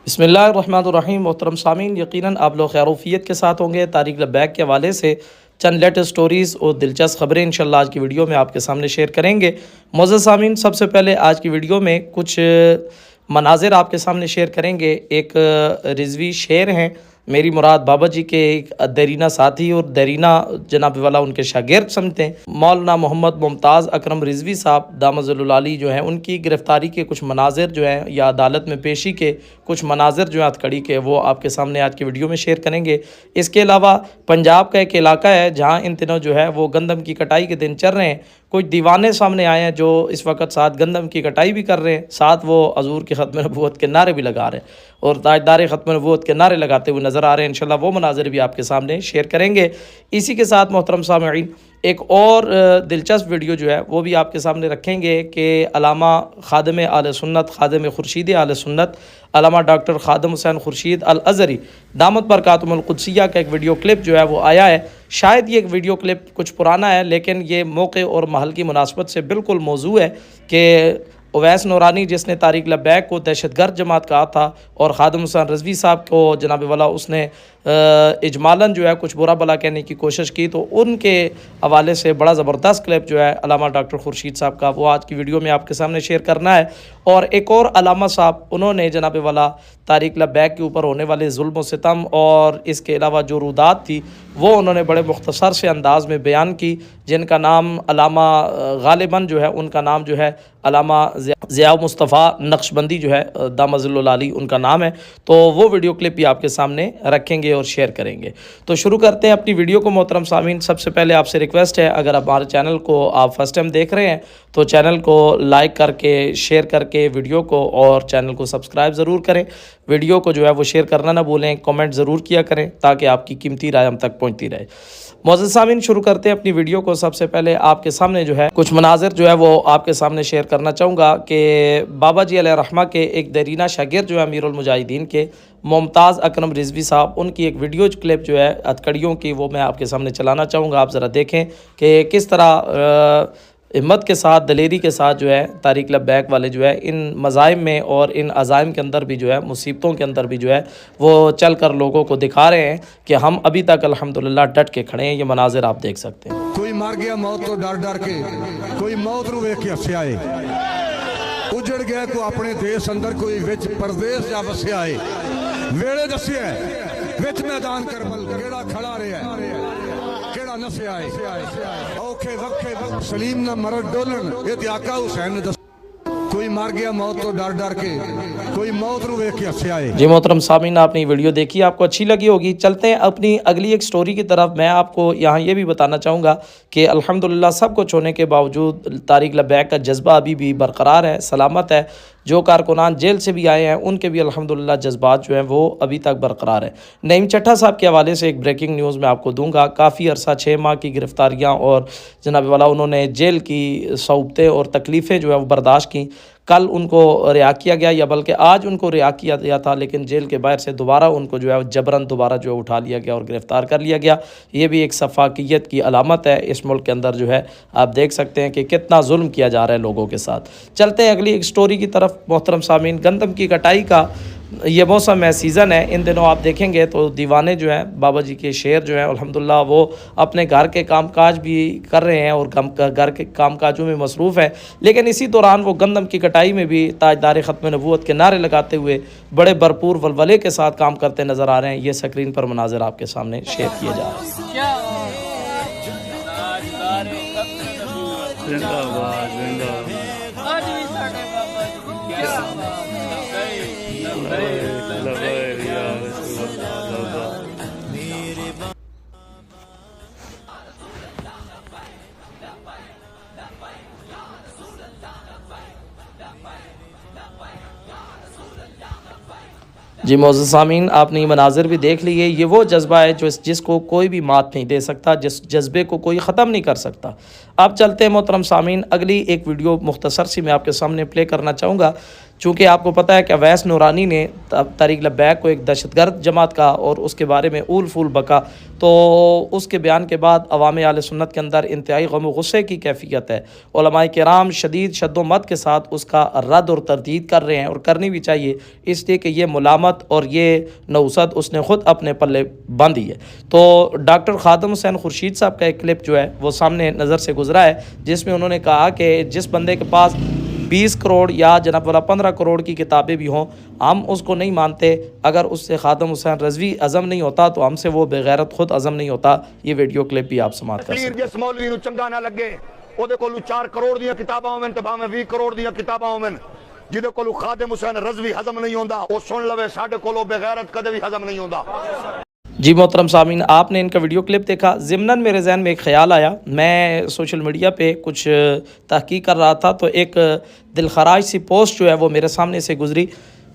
بسم اللہ الرحمن الرحیم۔ محترم سامعین، یقیناً آپ لوگ خیروفیت کے ساتھ ہوں گے۔ طارق لبیک کے حوالے سے چند لیٹسٹ سٹوریز اور دلچسپ خبریں انشاءاللہ آج کی ویڈیو میں آپ کے سامنے شیئر کریں گے۔ معزز سامعین، سب سے پہلے آج کی ویڈیو میں کچھ مناظر آپ کے سامنے شیئر کریں گے۔ ایک رضوی شعر ہیں، میری مراد بابا جی کے ایک دیرینہ ساتھی اور دیرینہ جناب والا ان کے شاگرد سمجھتے ہیں، مولانا محمد ممتاز اکرم رضوی صاحب دامت العالی جو ہیں، ان کی گرفتاری کے کچھ مناظر جو ہیں یا عدالت میں پیشی کے کچھ مناظر جو ہیں ہتھکڑی کے، وہ آپ کے سامنے آج کی ویڈیو میں شیئر کریں گے۔ اس کے علاوہ پنجاب کا ایک علاقہ ہے جہاں ان دنوں جو ہے وہ گندم کی کٹائی کے دن چل رہے ہیں۔ کچھ دیوانے سامنے آئے ہیں جو اس وقت ساتھ گندم کی کٹائی بھی کر رہے ہیں، ساتھ وہ حضور کے ختم نبوت کے نعرے بھی لگا رہے ہیں اور تاجدار ختم نبوت کے نعرے لگاتے ہوئے نظر آ رہے ہیں۔ انشاءاللہ وہ مناظر بھی آپ کے سامنے شیئر کریں گے۔ اسی کے ساتھ محترم سامعین، ایک اور دلچسپ ویڈیو جو ہے وہ بھی آپ کے سامنے رکھیں گے کہ علامہ خادم اہل سنت، خادم خورشید اہل سنت، علامہ ڈاکٹر خادم حسین خورشید الازہری دامت برکاتہم القدسیہ کا ایک ویڈیو کلپ جو ہے وہ آیا ہے۔ شاید یہ ایک ویڈیو کلپ کچھ پرانا ہے، لیکن یہ موقع اور محل کی مناسبت سے بالکل موضوع ہے کہ اویس نورانی جس نے طارق لبیک کو دہشت گرد جماعت کہا تھا اور خادم حسین رضوی صاحب کو جناب والا اس نے اجمالاً جو ہے کچھ برا بلا کہنے کی کوشش کی، تو ان کے حوالے سے بڑا زبردست کلپ جو ہے علامہ ڈاکٹر خورشید صاحب کا، وہ آج کی ویڈیو میں آپ کے سامنے شیئر کرنا ہے۔ اور ایک اور علامہ صاحب، انہوں نے جناب والا طارق لبیک کے اوپر ہونے والے ظلم و ستم اور اس کے علاوہ جو رودات تھی وہ انہوں نے بڑے مختصر سے انداز میں بیان کی، جن کا نام علامہ غالباً جو ہے ان کا نام جو ہے علامہ ضیاء مصطفیٰ نقشبندی جو ہے دامت العالی ان کا نام ہے۔ تو وہ ویڈیو کلپ بھی آپ کے سامنے رکھیں گے اور شیئر کریں گے۔ تو شروع کرتے ہیں اپنی ویڈیو کو محترم سامعین۔ سب سے پہلے آپ سے ریکویسٹ ہے، اگر ہمارے چینل کو آپ فرسٹ ٹائم دیکھ رہے ہیں تو چینل کو لائک کر کے شیئر کر کے ویڈیو کو اور چینل کو سبسکرائب ضرور کریں۔ ویڈیو کو جو ہے وہ شیئر کرنا نہ بھولیں، کمنٹ ضرور کیا کریں تاکہ آپ کی قیمتی رائے ہم تک پہنچتی رہے۔ معزز سامعین، شروع کرتے ہیں اپنی ویڈیو کو۔ سب سے پہلے آپ کے سامنے جو ہے کچھ مناظر جو ہے وہ آپ کے سامنے شیئر کرنا چاہوں گا کہ بابا جی علیہ رحمہ کے ایک دیرینہ شاگرد جو ہے امیر المجاہدین کے ممتاز اکرم رضوی صاحب، ان کی ایک ویڈیو کلپ جو ہے ہتھکڑیوں کی، وہ میں آپ کے سامنے چلانا چاہوں گا۔ آپ ذرا دیکھیں کہ کس طرح ہمت کے ساتھ، دلیری کے ساتھ جو ہے طارق لبیک والے جو ہے ان مظالم میں اور ان عزائم کے اندر بھی جو ہے، مصیبتوں کے اندر بھی جو ہے وہ چل کر لوگوں کو دکھا رہے ہیں کہ ہم ابھی تک الحمدللہ ڈٹ کے کھڑے ہیں۔ یہ مناظر آپ دیکھ سکتے ہیں۔ کوئی مر گیا موت تو ڈر ڈر کے، کوئی موت نو ویکھ کے ہسیا ہے، اجڑ گیا کو اپنے دیس اندر، کوئی وچ پردیس جا وسیا ہے، ویڑے دسیا ہے وچ میدان کربل کیڑا کھڑا رہا ہے، کیڑا نسیا ہے، اوکھے وقے وقت سلیم نہ مرد ڈولن، یہ تے آقا حسین نے دس۔ کوئی مر گیا موت تو ڈر ڈر کے، کوئی موت نو ویکھ کے ہسیا ہے۔ جی محترم سامعین، آپ نے ویڈیو دیکھی، آپ کو اچھی لگی ہوگی۔ چلتے ہیں اپنی اگلی ایک سٹوری کی طرف۔ میں آپ کو یہاں یہ بھی بتانا چاہوں گا کہ الحمدللہ سب کچھ ہونے کے باوجود طارق لبیک کا جذبہ ابھی بھی برقرار ہے، سلامت ہے۔ جو کارکنان جیل سے بھی آئے ہیں ان کے بھی الحمدللہ جذبات جو ہیں وہ ابھی تک برقرار ہیں۔ نعیم چٹھا صاحب کے حوالے سے ایک بریکنگ نیوز میں آپ کو دوں گا۔ کافی عرصہ 6 ماہ کی گرفتاریاں اور جناب والا انہوں نے جیل کی صعوبتیں اور تکلیفیں جو ہے وہ برداشت کی۔ کل ان کو رہا کیا گیا، یا بلکہ آج ان کو رہا کیا گیا تھا، لیکن جیل کے باہر سے دوبارہ ان کو جو ہے جبراً دوبارہ جو ہے اٹھا لیا گیا اور گرفتار کر لیا گیا۔ یہ بھی ایک شفافیت کی علامت ہے۔ اس ملک کے اندر جو ہے آپ دیکھ سکتے ہیں کہ کتنا ظلم کیا جا رہا ہے لوگوں کے ساتھ۔ چلتے ہیں اگلی ایک سٹوری کی طرف محترم سامعین۔ گندم کی کٹائی کا یہ موسم ہے، سیزن ہے۔ ان دنوں آپ دیکھیں گے تو دیوانے جو ہیں، بابا جی کے شعر جو ہیں الحمدللہ، وہ اپنے گھر کے کام کاج بھی کر رہے ہیں اور گھر کے کام کاجوں میں مصروف ہے، لیکن اسی دوران وہ گندم کی کٹائی میں بھی تاجدار ختم نبوت کے نعرے لگاتے ہوئے بڑے بھرپور ولولے کے ساتھ کام کرتے نظر آ رہے ہیں۔ یہ سکرین پر مناظر آپ کے سامنے شیئر کیے جا رہے ہیں۔ جی معزز سامعین، آپ نے یہ مناظر بھی دیکھ لیے۔ یہ وہ جذبہ ہے جس کو کوئی بھی مات نہیں دے سکتا، جس جذبے کو کوئی ختم نہیں کر سکتا۔ اب چلتے ہیں محترم سامعین، اگلی ایک ویڈیو مختصر سی میں آپ کے سامنے پلے کرنا چاہوں گا۔ چونکہ آپ کو پتہ ہے کہ اویس نورانی نے تحریک لبیک کو ایک دہشت گرد جماعت کہا اور اس کے بارے میں اول فول بکا، تو اس کے بیان کے بعد عوام اہل سنت کے اندر انتہائی غم و غصے کی کیفیت ہے۔ علماء کرام شدید شد و مت کے ساتھ اس کا رد اور تردید کر رہے ہیں، اور کرنی بھی چاہیے، اس لیے کہ یہ ملامت اور یہ نوست اس نے خود اپنے پلے باندھی ہے۔ تو ڈاکٹر خادم حسین خورشید صاحب کا ایک کلپ جو ہے وہ سامنے نظر سے گزرا ہے، جس میں انہوں نے کہا کہ جس بندے کے پاس 20 کروڑ یا جناب والا 15 کروڑ کی کتابیں بھی ہوں، ہم اس کو نہیں مانتے، اگر اس سے خادم حسین رضوی عزم نہیں ہوتا تو ہم سے وہ بغیرت خود عزم نہیں ہوتا۔ یہ ویڈیو کلپ بھی آپ سماعت کر سکتے ہیں۔ جس مولوی نو چنگا نہ لگے او دے کولو 4 کروڑ دیاں کتاباں ہوون تے بھاویں 20 کروڑ دیاں کتاباں ہوون، جدے کولو خادم حسین رضوی ہضم نہیں ہوندا او سن لوے ساڈے کولو بغیرت کدے بھی ہضم نہیں ہوندا۔ جی محترم سامعین، آپ نے ان کا ویڈیو کلپ دیکھا۔ ضمناً میرے ذہن میں ایک خیال آیا، میں سوشل میڈیا پہ کچھ تحقیق کر رہا تھا تو ایک دلخراش سی پوسٹ جو ہے وہ میرے سامنے سے گزری۔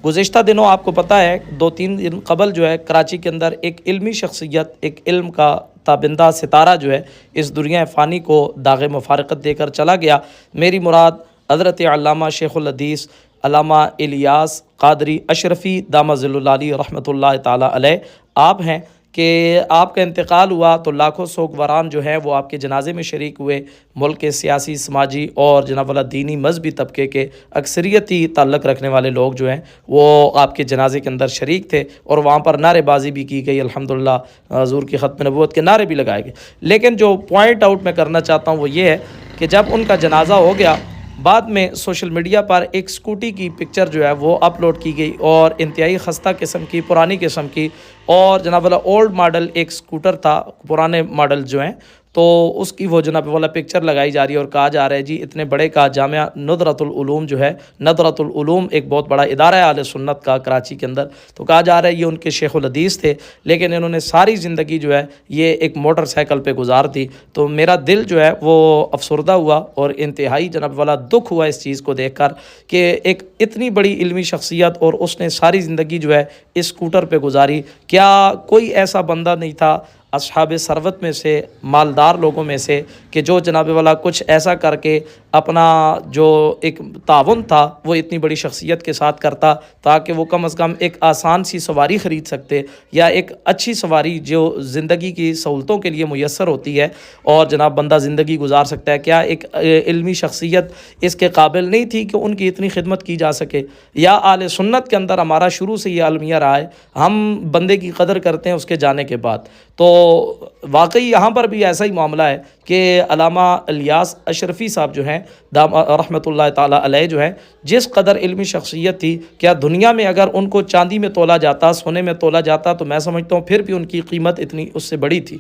گزشتہ دنوں آپ کو پتہ ہے 2-3 دن قبل جو ہے کراچی کے اندر ایک علمی شخصیت، ایک علم کا تابندہ ستارہ جو ہے اس دنیا فانی کو داغ مفارقت دے کر چلا گیا۔ میری مراد حضرت علامہ شیخ الحدیث علامہ الیاس قادری اشرفی دامہ ظل العالی رحمۃ اللہ تعالیٰ علیہ آپ ہیں کہ آپ کا انتقال ہوا تو لاکھوں سوگواران جو ہیں وہ آپ کے جنازے میں شریک ہوئے۔ ملک کے سیاسی، سماجی اور جناب والا دینی مذہبی طبقے کے اکثریتی تعلق رکھنے والے لوگ جو ہیں وہ آپ کے جنازے کے اندر شریک تھے، اور وہاں پر نعرے بازی بھی کی گئی، الحمدللہ حضور کی ختم نبوت کے نعرے بھی لگائے گئے۔ لیکن جو پوائنٹ آؤٹ میں کرنا چاہتا ہوں وہ یہ ہے کہ جب ان کا جنازہ ہو گیا، بعد میں سوشل میڈیا پر ایک سکوٹی کی پکچر جو ہے وہ اپلوڈ کی گئی، اور انتہائی خستہ قسم کی، پرانی قسم کی، اور جناب والا اولڈ ماڈل ایک سکوٹر تھا، پرانے ماڈل جو ہیں، تو اس کی وہ جناب والا پکچر لگائی جا رہی ہے، اور کہا جا رہا ہے جی اتنے بڑے کا جامعہ ندرۃ العلوم جو ہے، ندرۃ العلوم ایک بہت بڑا ادارہ ہے اہل سنت کا کراچی کے اندر، تو کہا جا رہا ہے یہ ان کے شیخ الحدیث تھے، لیکن انہوں نے ساری زندگی جو ہے یہ ایک موٹر سائیکل پہ گزار دی۔ تو میرا دل جو ہے وہ افسردہ ہوا اور انتہائی جناب والا دکھ ہوا اس چیز کو دیکھ کر کہ ایک اتنی بڑی علمی شخصیت اور اس نے ساری زندگی جو ہے اس سکوٹر پہ گزاری۔ کیا کوئی ایسا بندہ نہیں تھا اصحاب ثروت میں سے، مالدار لوگوں میں سے، کہ جو جناب والا کچھ ایسا کر کے اپنا جو ایک تعاون تھا وہ اتنی بڑی شخصیت کے ساتھ کرتا، تاکہ وہ کم از کم ایک آسان سی سواری خرید سکتے، یا ایک اچھی سواری جو زندگی کی سہولتوں کے لیے میسر ہوتی ہے اور جناب بندہ زندگی گزار سکتا ہے؟ کیا ایک علمی شخصیت اس کے قابل نہیں تھی کہ ان کی اتنی خدمت کی جا سکے؟ یا اہل سنت کے اندر ہمارا شروع سے یہ المیہ رہا ہے، ہم بندے کی قدر کرتے ہیں اس کے جانے کے بعد؟ تو واقعی یہاں پر بھی ایسا ہی معاملہ ہے کہ علامہ الیاس اشرفی صاحب جو ہیں رحمۃ اللہ تعالیٰ علیہ جو ہیں، جس قدر علمی شخصیت تھی، کیا دنیا میں اگر ان کو چاندی میں تولا جاتا، سونے میں تولا جاتا، تو میں سمجھتا ہوں پھر بھی ان کی قیمت اتنی اس سے بڑی تھی۔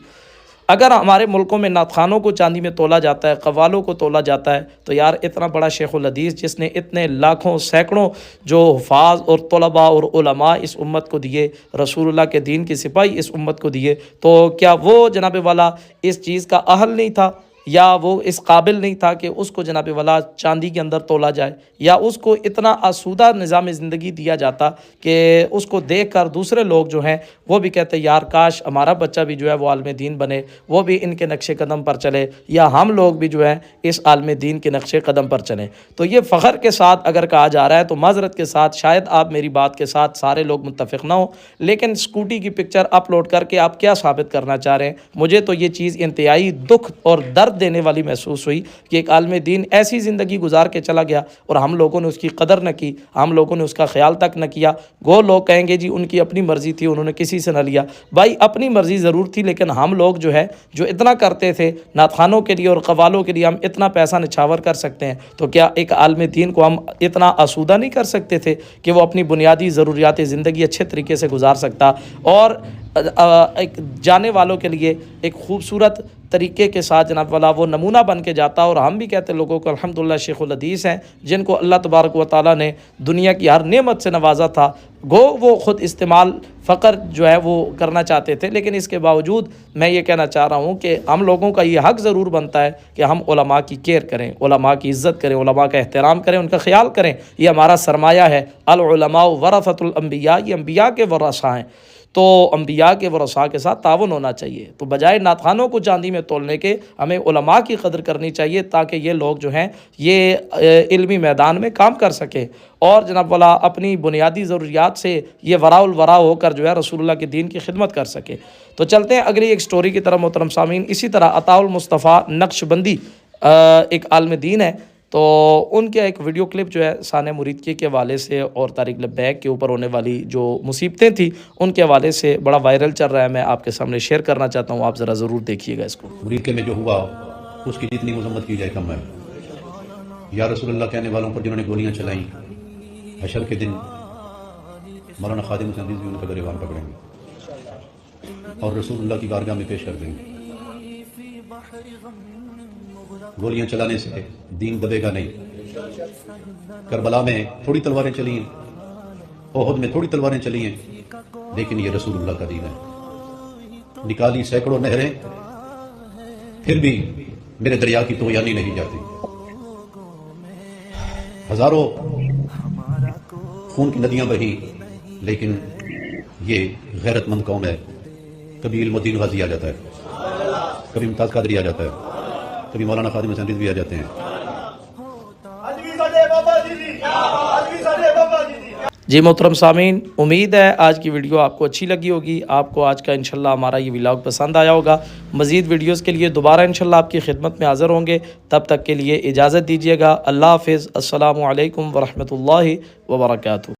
اگر ہمارے ملکوں میں نعت خوانوں کو چاندی میں تولا جاتا ہے، قوالوں کو تولا جاتا ہے، تو یار اتنا بڑا شیخ الحدیث جس نے اتنے لاکھوں سینکڑوں جو حفاظ اور طلباء اور علماء اس امت کو دیے، رسول اللہ کے دین کی سپاہی اس امت کو دیے، تو کیا وہ جناب والا اس چیز کا اہل نہیں تھا، یا وہ اس قابل نہیں تھا کہ اس کو جناب والا چاندی کے اندر تولا جائے، یا اس کو اتنا آسودہ نظام زندگی دیا جاتا کہ اس کو دیکھ کر دوسرے لوگ جو ہیں وہ بھی کہتے ہیں یار کاش ہمارا بچہ بھی جو ہے وہ عالم دین بنے، وہ بھی ان کے نقش قدم پر چلے، یا ہم لوگ بھی جو ہیں اس عالم دین کے نقش قدم پر چلیں۔ تو یہ فخر کے ساتھ اگر کہا جا رہا ہے تو معذرت کے ساتھ شاید آپ میری بات کے ساتھ سارے لوگ متفق نہ ہوں، لیکن سکوٹی کی پکچر اپلوڈ کر کے آپ کیا ثابت کرنا چاہ رہے ہیں؟ مجھے تو یہ چیز انتہائی دکھ اور درد دینے والی محسوس ہوئی کہ ایک عالم دین ایسی زندگی گزار کے چلا گیا اور ہم لوگوں نے اس کی قدر نہ کی، ہم لوگوں نے اس کا خیال تک نہ کیا۔ گو لوگ کہیں گے جی ان کی اپنی مرضی تھی، انہوں نے کسی سے نہ لیا۔ بھائی اپنی مرضی ضرور تھی، لیکن ہم لوگ جو ہے جو اتنا کرتے تھے نعت خوانوں کے لیے اور قوالوں کے لیے، ہم اتنا پیسہ نچھاور کر سکتے ہیں، تو کیا ایک عالم دین کو ہم اتنا آسودہ نہیں کر سکتے تھے کہ وہ اپنی بنیادی ضروریات زندگی اچھے طریقے سے گزار سکتا اور ایک جانے والوں کے لیے ایک خوبصورت طریقے کے ساتھ جناب والا وہ نمونہ بن کے جاتا؟ اور ہم بھی کہتے ہیں لوگوں کو الحمدللہ شیخ الحدیث ہیں جن کو اللہ تبارک و تعالیٰ نے دنیا کی ہر نعمت سے نوازا تھا، گو وہ خود استعمال فقر جو ہے وہ کرنا چاہتے تھے، لیکن اس کے باوجود میں یہ کہنا چاہ رہا ہوں کہ ہم لوگوں کا یہ حق ضرور بنتا ہے کہ ہم علماء کی کیئر کریں، علماء کی عزت کریں، علماء کا احترام کریں، ان کا خیال کریں۔ یہ ہمارا سرمایہ ہے۔ العلماء ورثۃ الانبیاء، یہ انبیاء کے ورثہ ہیں، تو انبیاء کے ورثاء کے ساتھ تعاون ہونا چاہیے۔ تو بجائے ناتخوانوں کو چاندی میں تولنے کے ہمیں علماء کی قدر کرنی چاہیے، تاکہ یہ لوگ جو ہیں یہ علمی میدان میں کام کر سکیں، اور جناب والا اپنی بنیادی ضروریات سے یہ وراء الورا ہو کر جو ہے رسول اللہ کے دین کی خدمت کر سکے۔ تو چلتے ہیں اگلی ایک سٹوری کی طرف محترم سامعین۔ اسی طرح عطاء المصطفیٰ نقش بندی ایک عالم دین ہے، تو ان کے ایک ویڈیو کلپ جو ہے سانح مریدکی کے حوالے سے اور طارق لبیک کے اوپر ہونے والی جو مصیبتیں تھیں ان کے حوالے سے بڑا وائرل چل رہا ہے، میں آپ کے سامنے شیئر کرنا چاہتا ہوں، آپ ذرا ضرور دیکھیے گا اس کو۔ مریدکی میں جو ہوا اس کی جتنی مذمت کی جائے کم ہے۔ یا رسول اللہ کہنے والوں پر جنہوں نے گولیاں چلائیں، حشر کے دن مولانا خادم حسین رضوی ان کا گریبان پکڑیں گے اور رسول اللہ کی بارگاہ میں پیش کر دیں گے۔ گولیاں چلانے سے دین دبے گا نہیں۔ کربلا میں تھوڑی تلواریں چلی ہیں، احد میں تھوڑی تلواریں چلی ہیں، لیکن یہ رسول اللہ کا دین ہے۔ نکالی سینکڑوں نہریں، پھر بھی میرے دریا کی طغیانی نہیں جاتی۔ ہزاروں خون کی ندیاں بہیں، لیکن یہ غیرت مند قوم ہے۔ کبھی علم الدین غازی آ جاتا ہے، کبھی ممتاز قادری آ جاتا ہے، کبھی مولانا خادم حسین رضوی آ جاتے ہیں۔ جی محترم سامعین، امید ہے آج کی ویڈیو آپ کو اچھی لگی ہوگی، آپ کو آج کا انشاءاللہ ہمارا یہ ولاگ پسند آیا ہوگا۔ مزید ویڈیوز کے لیے دوبارہ انشاءاللہ آپ کی خدمت میں حاضر ہوں گے، تب تک کے لیے اجازت دیجیے گا۔ اللہ حافظ، السلام علیکم ورحمۃ اللہ وبرکاتہ۔